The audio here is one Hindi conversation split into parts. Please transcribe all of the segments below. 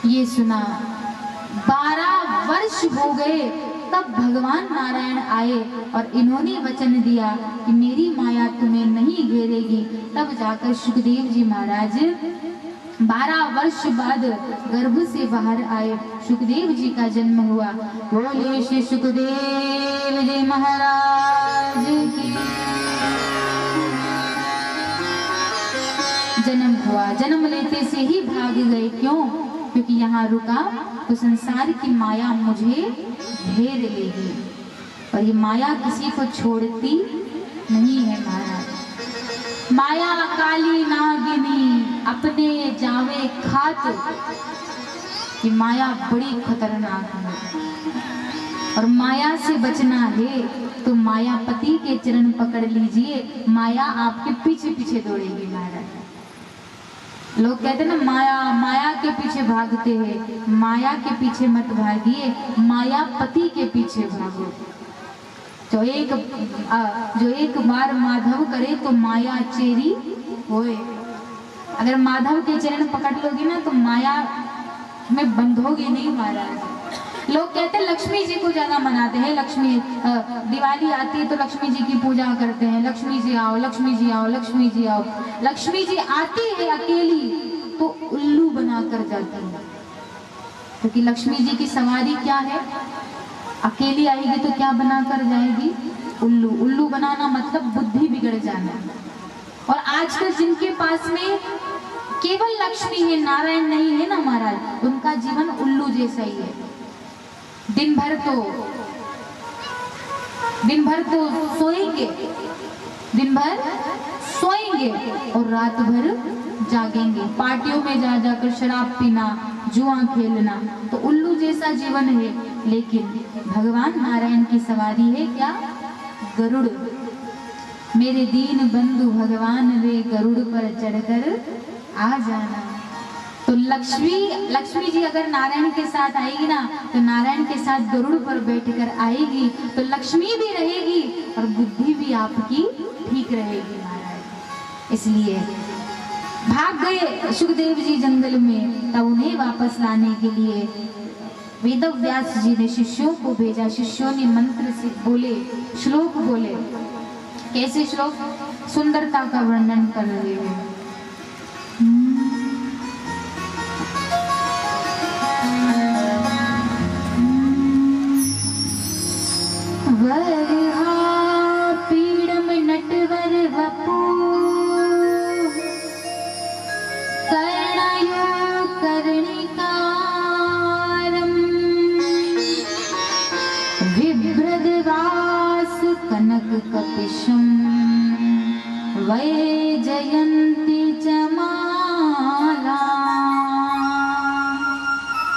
ये सुना। 12 वर्ष हो गए तब भगवान नारायण आए और इन्होंने वचन दिया कि मेरी माया तुम्हें नहीं घेरेगी। तब जाकर सुखदेव जी महाराज 12 वर्ष बाद गर्भ से बाहर आए, सुखदेव जी का जन्म हुआ। बोले श्री सुखदेव जी महाराज की। जन्म हुआ, जन्म लेते से ही भाग गए। क्यों? क्योंकि यहाँ रुका तो संसार की माया मुझे घेर लेगी, और ये माया किसी को छोड़ती नहीं है महाराज। माया काली नागिनी अपने जावे खात, ये माया बड़ी खतरनाक है। और माया से बचना है तो मायापति के चरण पकड़ लीजिए, माया आपके पीछे पीछे दौड़ेगी महाराज। लोग कहते हैं ना माया माया के पीछे भागते हैं, माया के पीछे मत भागिए, मायापति के पीछे भागो। जो एक बार माधव करे तो माया चेरी होए। अगर माधव के चरण पकड़ लोगी ना तो माया में बंधोगे नहीं महाराज। लोग कहते हैं लक्ष्मी जी को ज्यादा मनाते हैं, लक्ष्मी दिवाली आती है तो लक्ष्मी जी की पूजा करते हैं, लक्ष्मी जी आओ, लक्ष्मी जी आओ, लक्ष्मी जी आओ। लक्ष्मी जी आती है अकेली तो उल्लू बनाकर जाती है, क्योंकि लक्ष्मी जी की सवारी क्या है, अकेली आएगी तो क्या बनाकर जाएगी, उल्लू। उल्लू बनाना मतलब बुद्धि बिगड़ जाना। और आजकल जिनके पास में केवल लक्ष्मी है, नारायण नहीं है ना महाराज, उनका जीवन उल्लू जैसा ही है। दिन भर सोएंगे, दिन भर सोएंगे और रात भर जागेंगे, पार्टियों में जा जाकर शराब पीना, जुआ खेलना, तो उल्लू जैसा जीवन है। लेकिन भगवान नारायण की सवारी है क्या, गरुड़। मेरे दीन बंधु भगवान रे गरुड़ पर चढ़कर आ जाना। तो लक्ष्मी जी अगर नारायण के साथ आएगी ना तो नारायण के साथ गरुड़ पर बैठकर आएगी, तो लक्ष्मी भी रहेगी और बुद्धि भी आपकी ठीक रहेगी महाराज। इसलिए भाग गए सुखदेव जी जंगल में, तब उन्हें वापस लाने के लिए वेदव्यास जी ने शिष्यों को भेजा। शिष्यों ने मंत्र से बोले, श्लोक बोले। कैसे श्लोक? सुंदरता का वर्णन कर रहे हैं। पीड़म नटवर वपू कर्णयो कर्णिकारम विभ्रदवास कनक कपिशम वैजयन्ती च माला।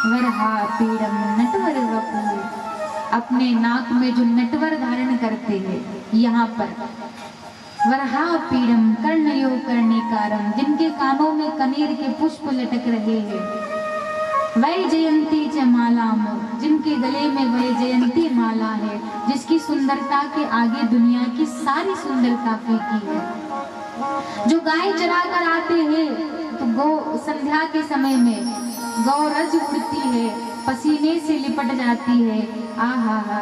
वरहा पीड़म नटवर वपू, अपने नाक में जो नटवर धारण करते हैं, यहाँ पर वरहा पीड़म कर्णयो कर्णिकारम, जिनके कानों में कनेर के पुष्प लटक रहे हैं। वैजयंती च मालाम, जिनके गले में वैजयंती माला है, जिसकी सुंदरता के आगे दुनिया की सारी सुंदरता फीकी है। जो गाय चरा कर आते हैं तो गौ संध्या के समय में गौरज उड़ती है, पसीने से लिपट जाती है। आहा हा,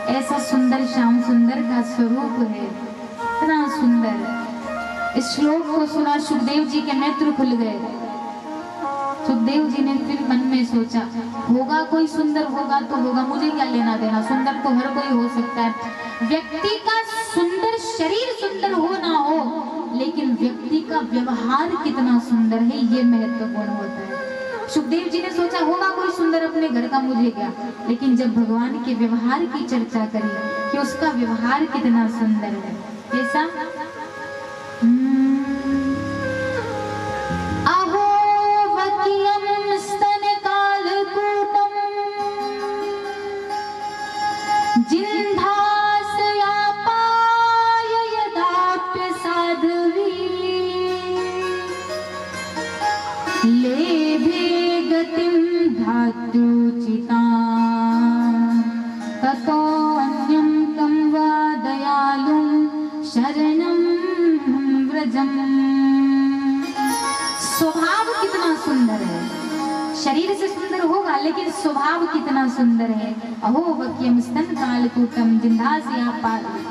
ऐसा सुंदर श्याम सुंदर का स्वरूप है, इतना सुंदर। इस श्लोक को सुना सुखदेव जी के नेत्र खुल गए। सुखदेव जी ने फिर मन में सोचा, होगा कोई सुंदर, होगा तो होगा, मुझे क्या लेना देना, सुंदर तो हर कोई हो सकता है। व्यक्ति का सुंदर शरीर सुंदर हो ना हो, लेकिन व्यक्ति का व्यवहार कितना सुंदर है ये महत्वपूर्ण होता है। सुखदेव जी ने सोचा होगा कोई सुंदर, अपने घर का मुझे क्या, लेकिन जब भगवान के व्यवहार की चर्चा करी कि उसका व्यवहार कितना सुंदर है, कैसा? अहो वकियम स्तन कालकूटम जिन्धासया पाय यदाप्य साध्वी लेभे गतिं धातुचिता ततो अन्यं तं वा दयालुं शरणं व्रजम्। स्वभाव कितना सुंदर है, शरीर से सुंदर होगा, लेकिन स्वभाव कितना सुंदर है। अहो वक्यम स्तन कालकूटम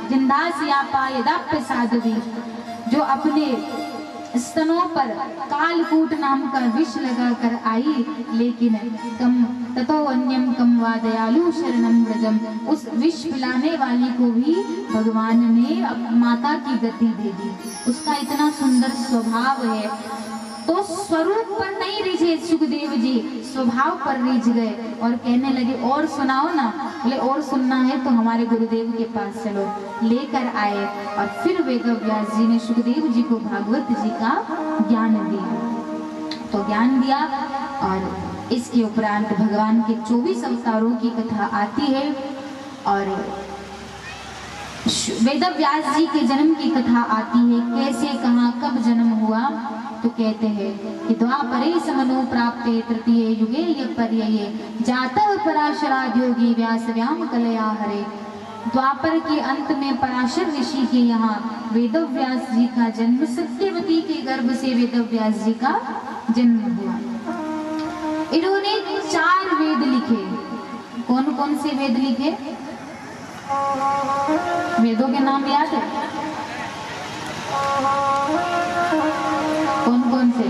जिंदासिया यदाप्य साधवी, जो अपने स्तनों पर कालकूट नाम का विष लगा कर आई, लेकिन कम ततो अन्यम कम वा दयालु शरणम व्रजम, उस विष पिलाने वाली को भी भगवान ने माता की गति दे दी। उसका इतना सुंदर स्वभाव है। तो स्वरूप पर नहीं रिझे सुखदेव जी, स्वभाव पर रिझ गए और कहने लगे और सुनाओ ना। बोले और सुनना है तो हमारे गुरुदेव के पास चलो। लेकर आए और फिर वेदव्यास जी ने सुखदेव जी को भागवत जी का ज्ञान दिया। तो ज्ञान दिया और इसके उपरांत भगवान के 24 अवतारों की कथा आती है और वेदव्यास जी के जन्म की कथा आती है। कैसे कहाँ कब जन्म हुआ, तो कहते हैं कि द्वापरे समनो प्राप्ते तृतीये युगे यपर्यये जातः पराशराद योगी व्यासव्याम कलया हरे। द्वापर के अंत में पराशर ऋषि के यहाँ वेदव्यास जी का जन्म, सत्यवती के गर्भ से वेदव्यास जी का जन्म हुआ। इन्होंने 4 वेद लिखे। कौन कौन से वेद लिखे? वेदों के नाम याद है? कौन कौन से?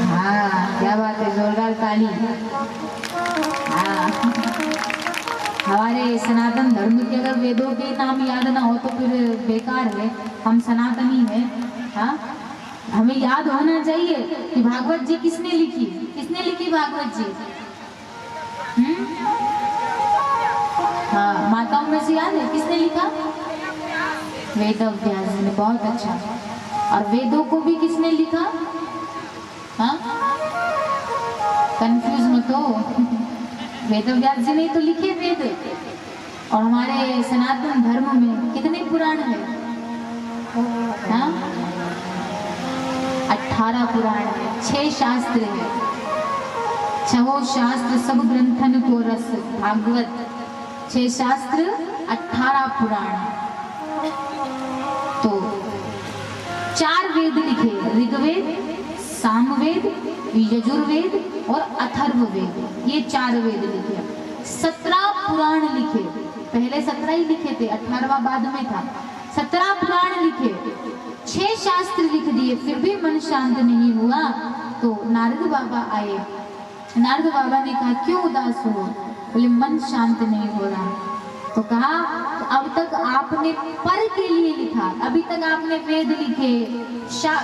हाँ, क्या बात है, जोरदार ताली। हाँ, हमारे सनातन धर्म के अगर वेदों के नाम याद ना हो तो फिर बेकार है, हम सनातनी हैं। हाँ, हमें याद होना चाहिए कि भागवत जी किसने लिखी। किसने लिखी भागवत जी? हाँ, माताओं में से याद है किसने लिखा? वेदव्यास जी ने। बहुत अच्छा। और वेदों को भी किसने लिखा? हाँ, कंफ्यूज मत हो, वेदव्यास जी ने तो लिखे वेद। और हमारे सनातन धर्म में कितने पुराण है? हाँ, 18 पुराण है, 6 शास्त्र है। 6 शास्त्र सब ग्रंथन को रस भागवत। 6 शास्त्र 18 पुराण। तो 4 वेद लिखे, ऋग्वेद, सामवेद, यजुर्वेद और अथर्ववेद। ये 4 वेद लिखे। 17 पुराण लिखे। पहले 17 ही लिखे थे, 18वां बाद में था। 17 पुराण लिखे, 6 शास्त्र लिख दिए, फिर भी मन शांत नहीं हुआ। तो नारद बाबा आए। नारद बाबा ने कहा क्यों उदास हो? बोले मन शांत नहीं हो रहा। तो कहा अब तक आपने पर के लिए लिखा, अभी तक आपने वेद लिखे।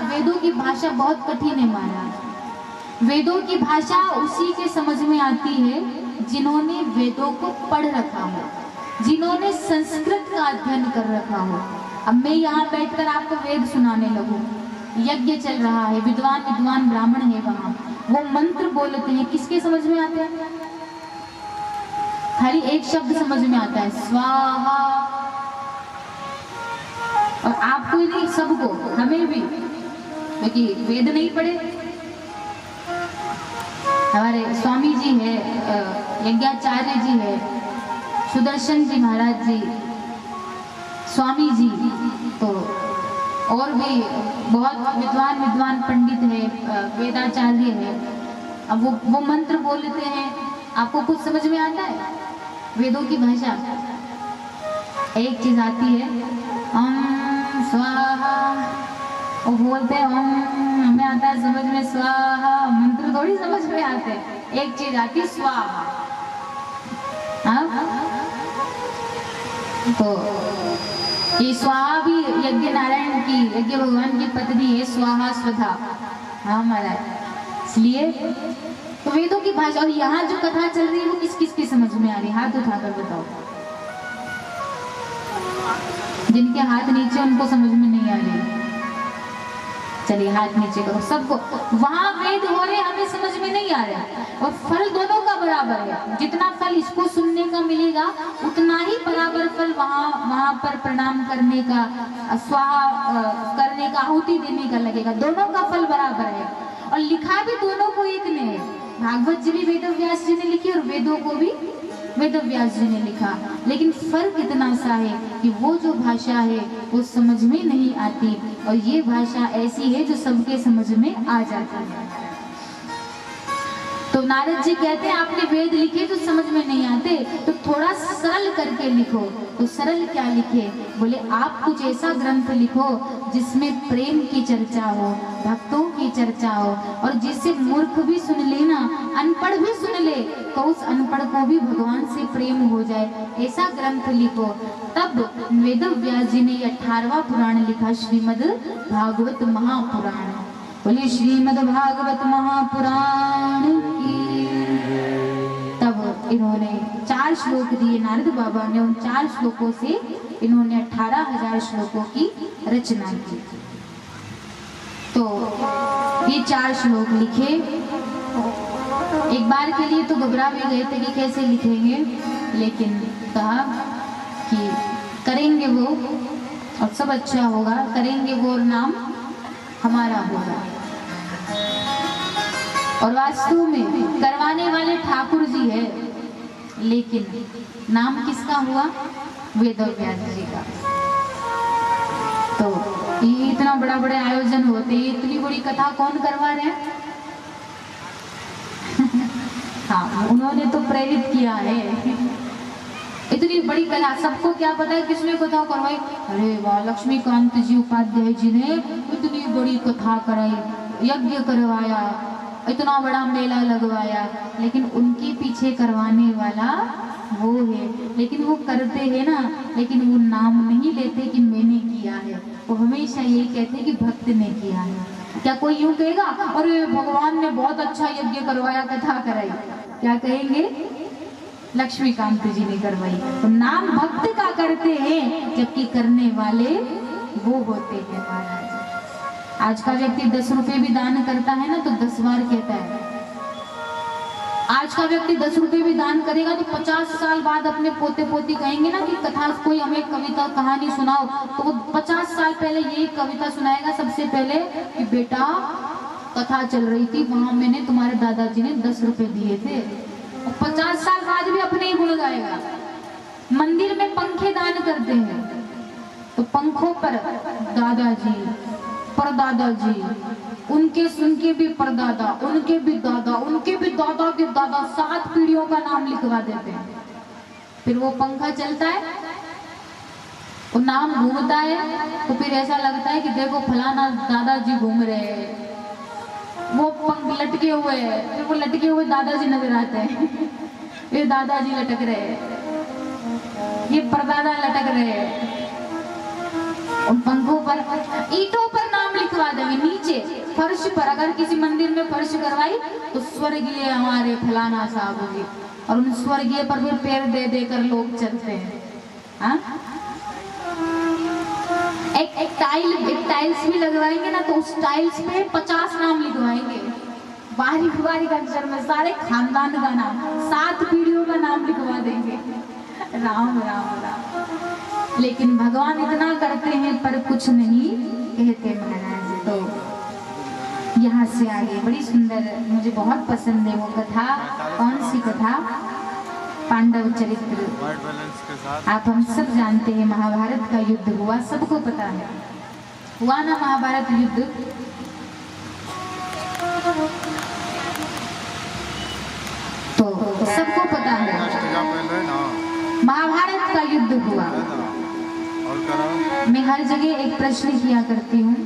वेदों की भाषा बहुत कठिन है महाराज। वेदों की भाषा उसी के समझ में आती है जिन्होंने वेदों को पढ़ रखा हो, जिन्होंने संस्कृत का अध्ययन कर रखा हो। अब मैं यहाँ बैठकर आपको वेद सुनाने लगूं, यज्ञ चल रहा है, विद्वान विद्वान ब्राह्मण है वहाँ, वो मंत्र बोलते हैं, किसके समझ में आते हैं? खाली एक शब्द समझ में आता है, स्वाहा। और आपको ही नहीं, सबको, हमें भी, क्योंकि वेद नहीं पढ़े। हमारे स्वामी जी है, यज्ञाचार्य जी है, सुदर्शन जी महाराज जी, स्वामी जी, तो और भी बहुत विद्वान पंडित है, वेदाचार्य है। अब वो मंत्र बोलते हैं, आपको कुछ समझ में आता है? वेदों की भाषा एक चीज आती है, ओम स्वाहा, वो बोलते हैं ओम, हमें आता है समझ में स्वाहा, मंत्र थोड़ी समझ में आते हैं। एक चीज आती है स्वाहा। तो ये स्वाहा भी यज्ञ नारायण की, यज्ञ भगवान की पत्नी है, स्वाहा स्वधा। हाँ महाराज, इसलिए तो वेदों की भाषा। और यहाँ जो कथा चल रही है वो किस किस की समझ में आ रही है? हाथ उठाकर बताओ। जिनके हाथ नीचे उनको समझ में नहीं आ रही, चलिए हाथ नीचे करो सबको। वहाँ वेद हो रहे, हमें समझ में नहीं आ रहा। और फल दोनों का बराबर है, जितना फल इसको सुनने का मिलेगा उतना ही बराबर फल वहाँ पर प्रणाम करने का, स्वाहा करने का, आहुति देने का लगेगा। दोनों का फल बराबर है और लिखा भी दोनों को एक ने है। भागवत जी भी वेदव्यास जी ने लिखी और वेदों को भी वेदव्यास जी ने लिखा, लेकिन फर्क इतना सा है कि वो जो भाषा है वो समझ में नहीं आती और ये भाषा ऐसी है जो सबके समझ में आ जाती है। तो नारद जी कहते हैं आपने वेद लिखे तो समझ में नहीं आते, तो थोड़ा सरल करके लिखो। तो सरल क्या लिखे? बोले आप कुछ ऐसा ग्रंथ लिखो जिसमें प्रेम की चर्चा हो, भक्तों की चर्चा हो, और जिसे मूर्ख भी सुन ले ना, अनपढ़ भी सुन ले, तो उस अनपढ़ को भी भगवान से प्रेम हो जाए, ऐसा ग्रंथ लिखो। तब वेद व्यास जी ने 18वां पुराण लिखा, श्रीमद् भागवत महापुराण। बोलिए श्रीमद् भागवत महापुराण की। तब इन्होंने 4 श्लोक दिए नारद बाबा ने, उन 4 श्लोकों से इन्होंने 18,000 श्लोकों की रचना की। तो ये 4 श्लोक लिखे। एक बार के लिए तो घबरा भी गए थे कि कैसे लिखेंगे, लेकिन कहा कि करेंगे वो और सब अच्छा होगा, करेंगे वो और नाम हमारा होगा। और वास्तव में करवाने वाले ठाकुर जी है, लेकिन नाम किसका हुआ? वेद व्यास जी का। तो ये इतना बड़ा बड़े आयोजन होते, इतनी बड़ी कथा कौन करवा रहे हैं? हाँ, उन्होंने तो प्रेरित किया है। इतनी बड़ी कथा, सबको क्या पता है किसने कथा करवाई? अरे वाह, लक्ष्मीकांत जी उपाध्याय जी ने इतनी बड़ी कथा कराई, यज्ञ करवाया, इतना बड़ा मेला लगवाया, लेकिन उनके पीछे करवाने वाला वो है। लेकिन वो करते हैं ना, लेकिन वो नाम नहीं लेते कि मैंने किया है, वो हमेशा यही कहते हैं कि भक्त ने किया है। क्या कोई यूं कहेगा अरे भगवान ने बहुत अच्छा यज्ञ करवाया, कथा कराई? क्या कहेंगे? लक्ष्मीकांत जी ने करवाई। तो नाम भक्त का करते हैं, जबकि करने वाले वो होते हैं महाराज। आज का व्यक्ति 10 रुपए भी दान करता है ना, तो 10 बार कहता है। आज का व्यक्ति 10 रुपए भी दान करेगा तो 50 साल बाद अपने पोते पोती कहेंगे ना कि कथा, कोई हमें कविता कहानी सुनाओ, तो वो 50 साल पहले यही कविता सुनाएगा सबसे पहले कि बेटा कथा चल रही थी, वहां मैंने तुम्हारे दादाजी ने 10 रुपए दिए थे। और 50 साल बाद भी अपने ही गुण गाएगा। मंदिर में पंखे दान करते हैं, तो पंखों पर दादाजी, परदादाजी, उनके सुनके भी परदादा, उनके भी दादा, उनके भी दादा के दादा, 7 पीढ़ियों का नाम लिखवा देते हैं। फिर वो पंखा चलता है, वो नाम घूमता है, तो फिर ऐसा लगता है कि देखो फलाना दादाजी घूम रहे हैं, वो पंख लटके हुए हैं, फिर वो लटके हुए दादाजी नजर आते हैं, ये दादाजी लटक रहे हैं, ये परदादा लटक रहे हैं। उन पंखों पर, ईंटों पर नाम लिखवा देंगे, नीचे फर्श पर, अगर किसी मंदिर में फर्श करवाई तो स्वर्गीय हमारे फलाना साहब जी, और उन स्वर्गीय पर फिर पैर दे देकर लोग चलते हैं। हाँ? एक टाइल्स भी लगवाएंगे ना, तो उस टाइल्स पे 50 नाम लिखवाएंगे, बारीक बारीक अक्षर में, सारे खानदान का नाम, 7 पीढ़ियों का नाम लिखवा देंगे। राम राम राम। लेकिन भगवान इतना करते हैं पर कुछ नहीं कहते महाराज। तो यहाँ से आगे बड़ी सुंदर, मुझे बहुत पसंद है वो कथा। कौन सी कथा? पांडव चरित्र। आप हम सब जानते हैं महाभारत का युद्ध हुआ, सबको पता है, हुआ ना महाभारत युद्ध? तो सबको पता है महाभारत का युद्ध हुआ। मैं हर जगह एक प्रश्न किया करती हूँ,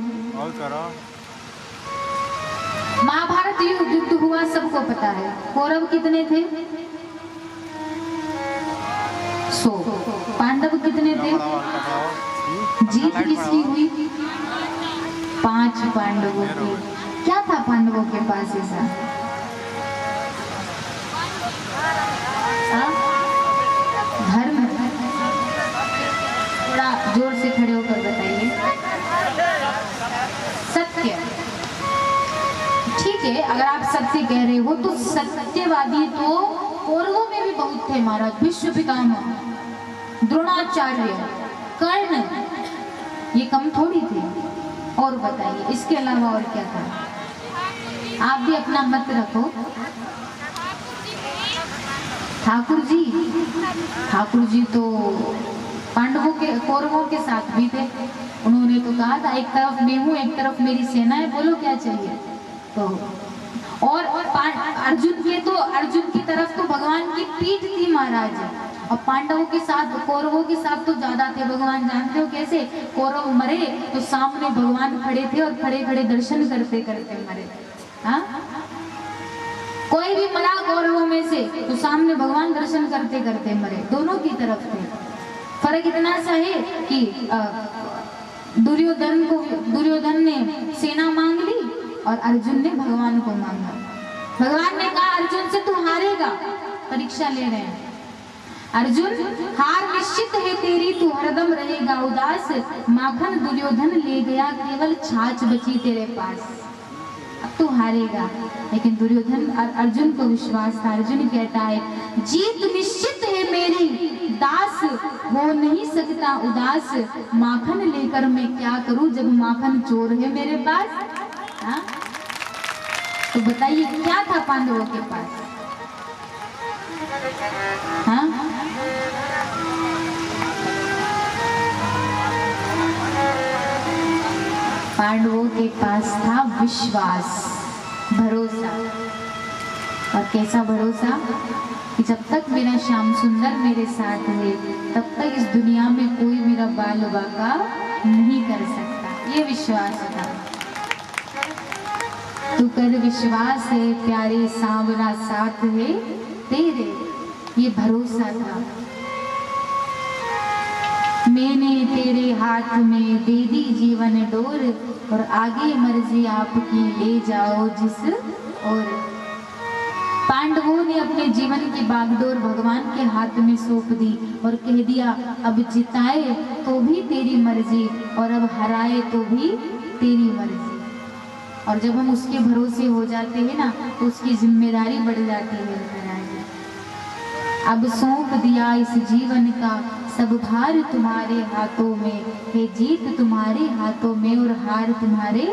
महाभारत युद्ध हुआ सबको पता है, कौरव कितने थे? 100। पांडव कितने थे? जीत किसकी हुई? 5 पांडवों की। क्या था पांडवों के पास ऐसा? धर्म। थोड़ा जोर से खड़े होकर बताइए। सत्य। ठीक है, अगर आप सत्य कह रहे हो तो सत्यवादी तो कौरवों में भी बहुत थे महाराज। भीष्म पितामह, द्रोणाचार्य, कर्ण, ये कम थोड़ी थे। और बताइए इसके अलावा और क्या था? आप भी अपना मत रखो। ठाकुर जी तो पांडवों के, कौरवों के साथ भी थे। उन्होंने तो कहा था एक तरफ मैं हूँ, एक तरफ मेरी सेना है, बोलो क्या चाहिए। तो और अर्जुन की तरफ तो भगवान की पीठ थी महाराज, और पांडवों के साथ कौरवों के साथ तो ज्यादा थे। भगवान जानते हो कैसे? कौरव मरे तो सामने भगवान खड़े थे और खड़े खड़े दर्शन करते करते मरे। हाँ, कोई भी मरा कौरवों में से तो सामने भगवान दर्शन करते करते मरे, दोनों की तरफ थे। फर्क इतना सा है कि दुर्योधन ने सेना मांग ली और अर्जुन ने भगवान को मांगा। भगवान ने कहा अर्जुन से तू हारेगा, परीक्षा ले रहे हैं। अर्जुन, हार निश्चित है तेरी, तू हरदम रहेगा उदास। माखन दुर्योधन ले गया, केवल छाछ बची तेरे पास। अब तू हारेगा। लेकिन अर्जुन को विश्वास था। अर्जुन कहता है जीत निश्चित है मेरी, दास हो नहीं सकता उदास। माखन लेकर मैं क्या करूं जब माखन चोर है मेरे पास। हाँ? तो बताइए क्या था पांडवों के पास? हाँ? पांडवों के पास था विश्वास, भरोसा। और कैसा भरोसा कि जब तक मेरा श्याम सुंदर मेरे साथ है तब तक इस दुनिया में कोई मेरा बाल बाका नहीं कर सकता। ये विश्वास था। तू कर विश्वास है प्यारे, सांवरा साथ है तेरे, ये भरोसा था। मैंने तेरे हाथ में दे दी जीवन डोर, और आगे मर्जी आपकी ले जाओ जिस और। पांडवों ने अपने जीवन की बागडोर भगवान के हाथ में सौंप दी और कह दिया अब जिताए तो भी तेरी मर्जी और अब हराए तो भी तेरी मर्जी। और जब हम उसके भरोसे हो जाते हैं ना तो उसकी जिम्मेदारी बढ़ जाती है। अब सौंप दिया इस जीवन का सब भार तुम्हारे हाथों में है, जीत तुम्हारे हाथों में और हार तुम्हारे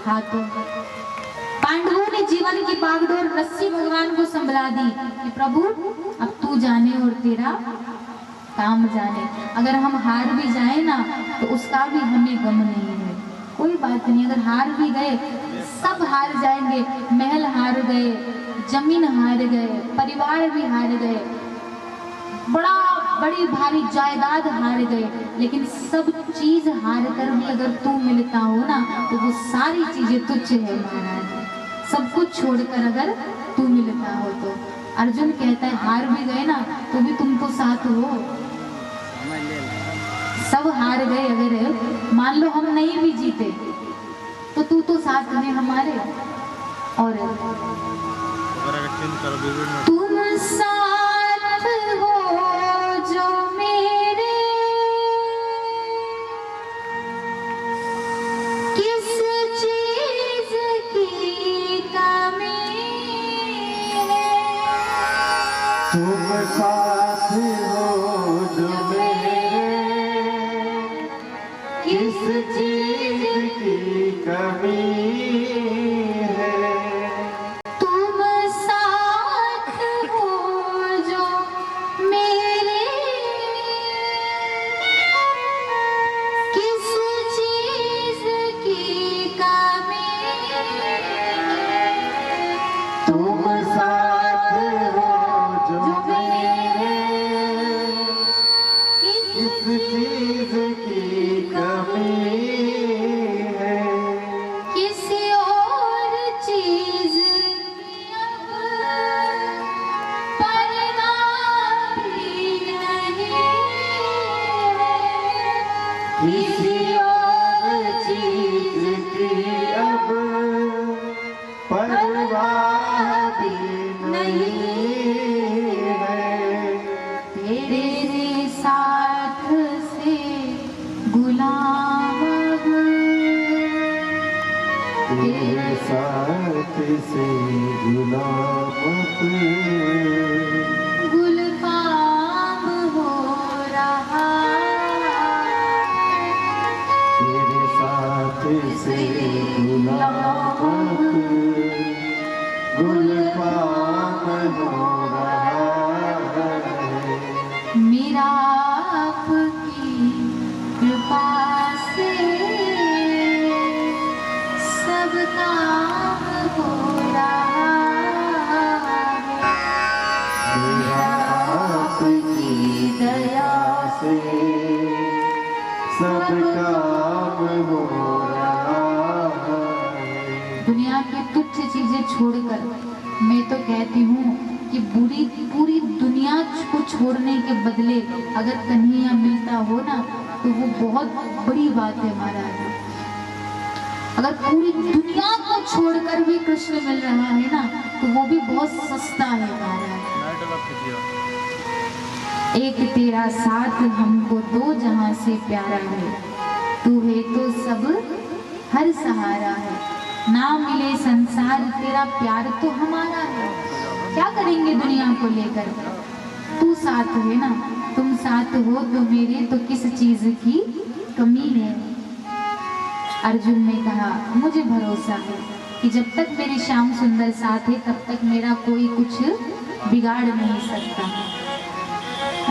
हाथों में। पांडवों ने जीवन की बागडोर रस्सी भगवान को संभला दी कि प्रभु अब तू जाने और तेरा काम जाने। अगर हम हार भी जाए ना तो उसका भी हमें गम नहीं है, कोई बात नहीं। अगर हार भी गए, सब हार जाएंगे, महल हार गए, जमीन हार गए, परिवार भी हार गए, बड़ी भारी जायदाद हार गए, लेकिन सब चीज हार कर भी अगर तू मिलता हो ना तो वो सारी चीजें तुच्छ है महाराज। सब कुछ छोड़कर अगर तू मिलता हो तो। अर्जुन कहता है हार भी गए ना तो भी तुम तो साथ हो। सब हार गए, अगर मान लो हम नहीं भी जीते तो तू तो साथ में हमारे। और तुम साथ हो जो मेरे, किस चीज की कमी है। तुम साथ हो जो मेरे, किस चीज की कमी है। तुम साथ हो जो मेरे, किस चीज की कमी है। तुम साथ हो जो मेरे, किस चीज की कमी है। किसी और चीज की अब परवाह भी नहीं है। किसी और चीज की अब परवाह भी नहीं है। तेरे साथ से गुलाम अब, तेरे साथ से गुलाम गुलफाम हो रहा। तेरे साथ से गुलाम गुलफाम हो रहा है। मेरा आपकी कृपा से सब काम हो रहा छोड़कर, मैं तो कहती हूँ कि पूरी दुनिया को छोड़ने के बदले अगर कन्हैया मिलता हो ना तो वो बहुत बड़ी बात है महाराज। अगर पूरी दुनिया को छोड़कर भी कृष्ण मिल रहा है ना तो वो भी बहुत सस्ता है महाराज। एक तेरा साथ हमको दो जहां से प्यारा है, तू है तो सब हर सहारा है, ना मिले संसार तेरा प्यार तो हमारा है। क्या करेंगे दुनिया को लेकर, तू साथ है ना, तुम साथ हो तो मेरे तो किस चीज की कमी है। अर्जुन ने कहा मुझे भरोसा है कि जब तक मेरे श्याम सुंदर साथ है तब तक मेरा कोई कुछ बिगाड़ नहीं सकता।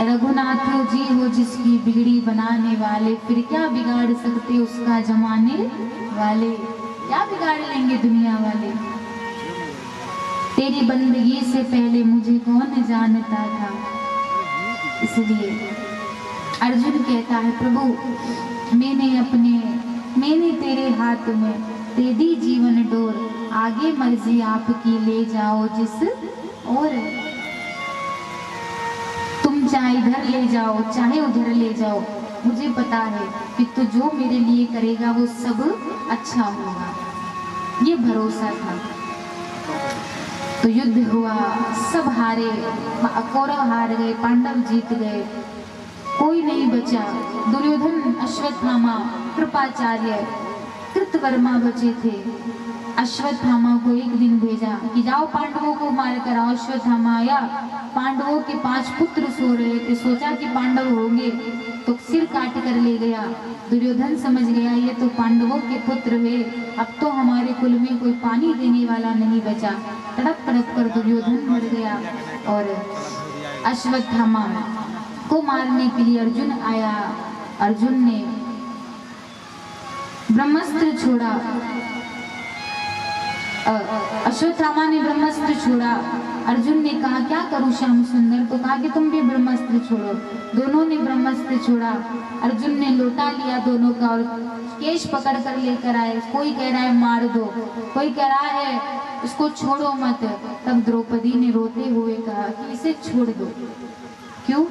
रघुनाथ जी हो जिसकी बिगड़ी बनाने वाले, फिर क्या बिगाड़ सकते उसका जमाने वाले। क्या बिगाड़ लेंगे दुनिया वाले। तेरी बंदगी से पहले मुझे कौन जानता था। इसलिए अर्जुन कहता है प्रभु मैंने तेरे हाथ में दे दी जीवन डोर, आगे मर्जी आपकी ले जाओ जिस और। तुम चाहे इधर ले जाओ चाहे उधर ले जाओ, मुझे पता है कि तू जो मेरे लिए करेगा वो सब अच्छा होगा। ये भरोसा था। तो युद्ध हुआ, सब हारे, कौरव हार गए, पांडव जीत गए, कोई नहीं बचा। दुर्योधन, अश्वत्थामा, कृपाचार्य, कृतवर्मा बचे थे। अश्वत्थामा को एक दिन भेजा कि जाओ पांडवों को मार कर आओ। अश्वत्थामा आया, पांडवों के 5 पुत्र सो रहे थे, सोचा कि पांडव होंगे तो सिर काट कर ले गया। दुर्योधन समझ गया ये तो पांडवों के पुत्र है, अब तो हमारे कुल में कोई पानी देने वाला नहीं बचा। तड़प तड़प कर दुर्योधन मर गया और अश्वत्थामा को मारने के लिए अर्जुन आया। अर्जुन ने ब्रह्मास्त्र छोड़ा, अश्वत्थामा ने ब्रह्मास्त्र छोड़ा। अर्जुन ने कहा क्या करूं श्याम सुंदर, तो कहा कि तुम भी ब्रह्मास्त्र छोड़ो। दोनों ने ब्रह्मास्त्र छोड़ा। अर्जुन ने लोटा लिया दोनों का और केश पकड़ कर लेकर आए। कोई कह रहा है मार दो, कोई कह रहा है इसको छोड़ो मत। तब द्रौपदी ने रोते हुए कहा कि इसे छोड़ दो। क्यों?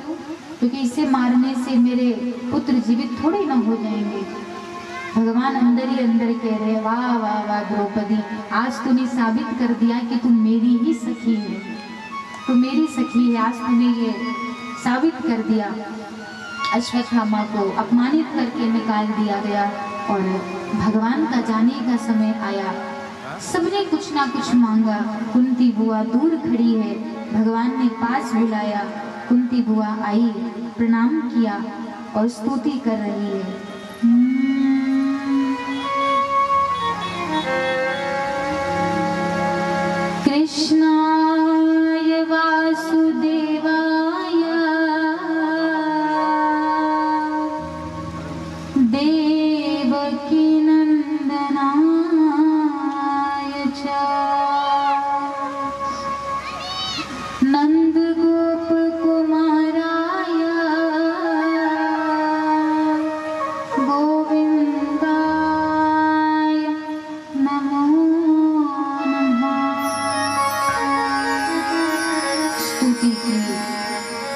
क्योंकि इसे मारने से मेरे पुत्र जीवित थोड़े ना हो जाएंगे। भगवान अंदर ही अंदर कह रहे वाह वाह वाह द्रौपदी, आज तूने साबित कर दिया कि तू मेरी ही सखी है, तू मेरी सखी है। आज तूने ये साबित कर दिया। अश्वत्थामा को अपमानित करके निकाल दिया गया और भगवान का जाने का समय आया। सबने कुछ ना कुछ मांगा। कुंती बुआ दूर खड़ी है, भगवान ने पास बुलाया। कुंती बुआ आई, प्रणाम किया और स्तुति कर रही है। कृष्णाय वासुदेवाय देवकी नंदनाय च नंद गोप कुमाराय गोविंदाय नमो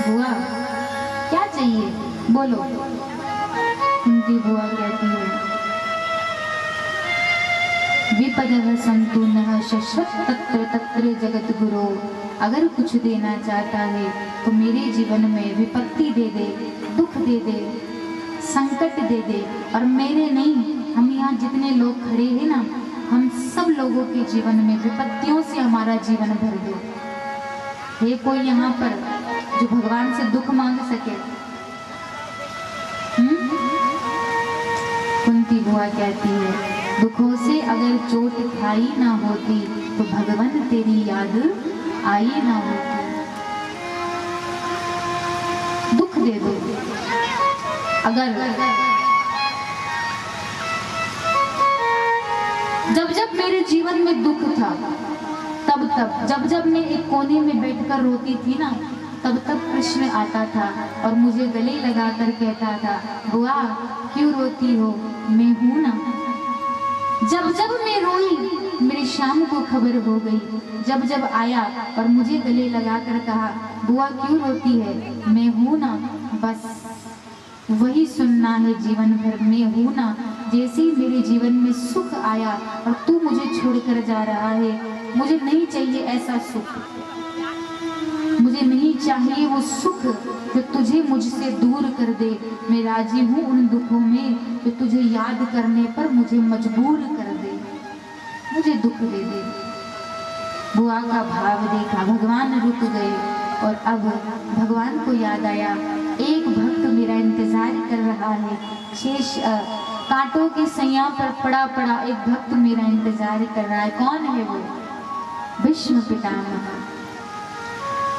बुआ क्या चाहिए बोलो। कुंती बुआ कहती है विपदः संतुनः शश्वत तत्र तत्र जगत गुरो। अगर कुछ देना चाहता है तो मेरे जीवन में विपत्ति दे दे, दुख दे दे, संकट दे दे। और मेरे नहीं, हम यहाँ जितने लोग खड़े हैं ना, हम सब लोगों के जीवन में विपत्तियों से हमारा जीवन भर दो। है कोई यहाँ पर जो भगवान से दुख मांग सके? कुंती बुआ कहती है दुखों से अगर चोट खाई ना होती तो भगवान तेरी याद आई ना होती। दुख दे दो। अगर जब जब मेरे जीवन में दुख था तब जब मैं एक कोने में बैठकर रोती थी ना, तब कृष्ण आता था और मुझे गले लगाकर कहता था बुआ क्यों रोती हो, मैं हूं ना। जब मैं रोई मेरी शाम को खबर हो गई। जब जब आया और मुझे गले लगाकर कहा, बुआ क्यों रोती है? मैं हूं ना, बस वही सुनना है जीवन भर। मैं हूं ना। जैसे ही मेरे जीवन में सुख आया और तू मुझे छोड़कर जा रहा है, मुझे नहीं चाहिए ऐसा सुख। मुझे नहीं चाहिए वो सुख जो तुझे मुझसे दूर कर दे। मैं राजी हूँ उन दुखों में जो तुझे याद करने पर मुझे मजबूर कर दे, मुझे दुख दे दे। बुआ का भाव देखा, भगवान रुक गए और अब भगवान को याद आया, एक भक्त मेरा इंतजार कर रहा है। शेष कांटों की सैया पर पड़ा पड़ा एक भक्त मेरा इंतजार कर रहा है। कौन है वो? भीष्म पितामह।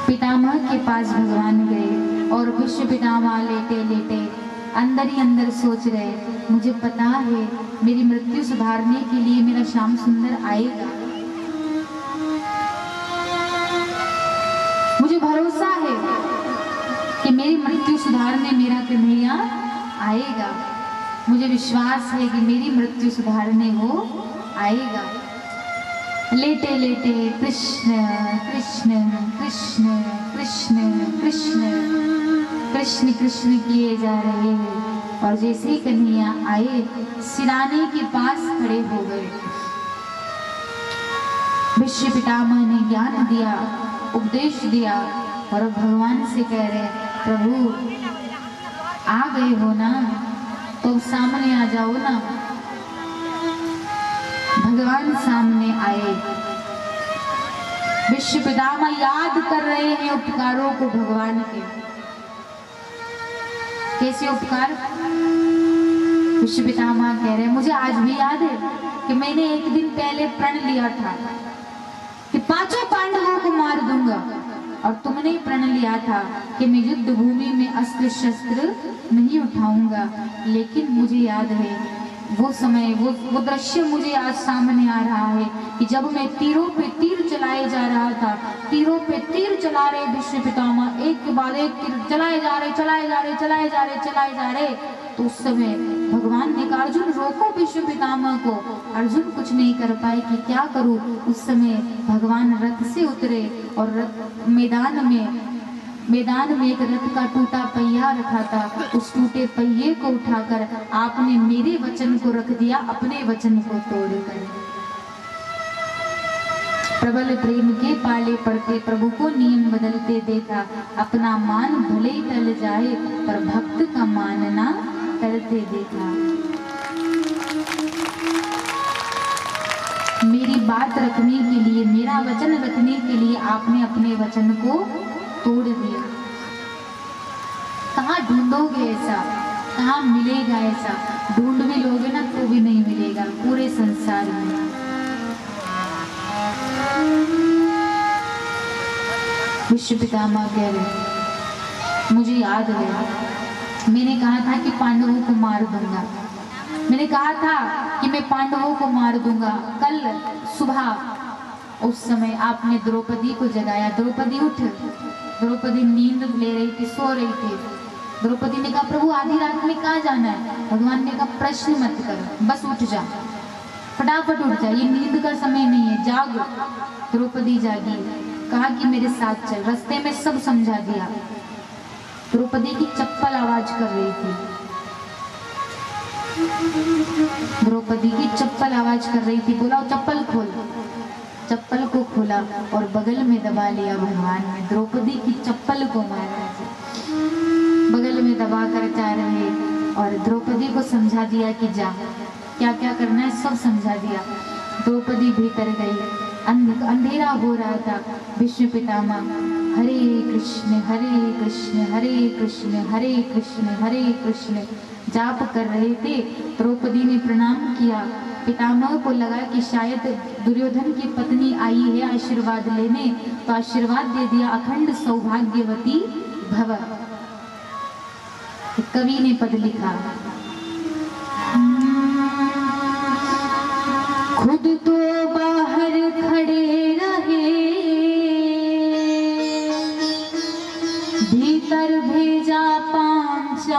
पितामह के पास भगवान गए और भीष्म पितामह लेटे लेटे अंदर ही अंदर सोच रहे, मुझे पता है मेरी मृत्यु सुधारने के लिए मेरा श्याम सुंदर आएगा। मुझे भरोसा है कि मेरी मृत्यु सुधारने मेरा कन्हैया आएगा। मुझे विश्वास है कि मेरी मृत्यु सुधारने वो आएगा। लेटे लेटे कृष्ण कृष्ण कृष्ण कृष्ण कृष्ण कृष्ण कृष्ण किए जा रहे हैं और जैसे ही कन्हैया आए सिराने के पास खड़े हो गए। भीष्म पितामह ने ज्ञान दिया, उपदेश दिया और भगवान से कह रहे, प्रभु आ गए हो ना, तो सामने आ जाओ ना। भगवान सामने आए। भीष्म पितामह याद कर रहे हैं उपकारों को भगवान के। कैसे उपकार? भीष्म पितामह कह रहे हैं, मुझे आज भी याद है कि मैंने एक दिन पहले प्रण लिया था कि पांचों पांडवों को मार दूंगा और तुमने प्रण लिया था कि मैं युद्ध भूमि में अस्त्र शस्त्र नहीं उठाऊंगा। लेकिन मुझे याद है वो समय, वो दृश्य मुझे आज सामने आ रहा है कि जब मैं तीरों पे तीर चलाए जा रहा था, तीरों पे तीर चला रहे भीष्म पितामह, एक के बाद एक तीर चलाए जा रहे चलाए जा रहे चलाए जा रहे चलाए जा रहे, तो उस समय भगवान ने कहा, अर्जुन रोको भीष्म पितामह को। अर्जुन कुछ नहीं कर पाए कि क्या करूं। उस समय भगवान रथ से उतरे और मैदान में एक रथ का टूटा पहिया रखा था। उस टूटे पहिए को उठाकर आपने मेरे वचन को रख दिया, अपने वचन को तोड़कर। प्रबल प्रेम के पाले पड़ते प्रभु को नियम बदलते देखा। अपना मान भले ही टल जाए पर भक्त का मानना टलते देखा। मेरी बात रखने के लिए, मेरा वचन रखने के लिए आपने अपने वचन को तोड़ दिया। कहाँ ढूंढोगे ऐसा? कहाँ मिलेगा ऐसा? ढूंढ भी लोगे ना तो भी नहीं मिलेगा पूरे संसार में। भीष्म पितामह कह रहे, मुझे याद है मैंने कहा था कि पांडवों को मार दूंगा। मैंने कहा था कि मैं पांडवों को मार दूंगा। कल सुबह उस समय आपने द्रौपदी को जगाया, द्रौपदी उठ। द्रौपदी नींद ले रही थी, सो रही थी। द्रौपदी ने कहा, प्रभु आधी रात में कहाँ जाना है? भगवान ने कहा, प्रश्न मत कर, बस उठ जा, फटाफट उठ जा, ये नींद का समय नहीं है, जाग। द्रौपदी जागी, कहा कि मेरे साथ चल। रास्ते में सब समझा दिया। द्रौपदी की चप्पल आवाज कर रही थी, द्रौपदी की चप्पल आवाज कर रही थी। बोला चप्पल खोल। चप्पल को खोला और बगल में दबा लिया भगवान ने। द्रौपदी की चप्पल को मारा, बगल में दबा कर जा रहे और द्रौपदी को समझा दिया कि जा, क्या क्या करना है सब समझा दिया। द्रौपदी भीतर गई, अंधेरा हो रहा था। भीष्म पितामह हरे कृष्ण हरे कृष्ण हरे कृष्ण हरे कृष्ण हरे कृष्ण जाप कर रहे थे। द्रौपदी ने प्रणाम किया। पितामह को लगा कि शायद दुर्योधन की पत्नी आई है आशीर्वाद लेने, तो आशीर्वाद दे दिया, अखंड सौभाग्यवती भव। कवि ने पद लिखा, खुद तो बाहर खड़े रहे, भीतर भेजा पांचा।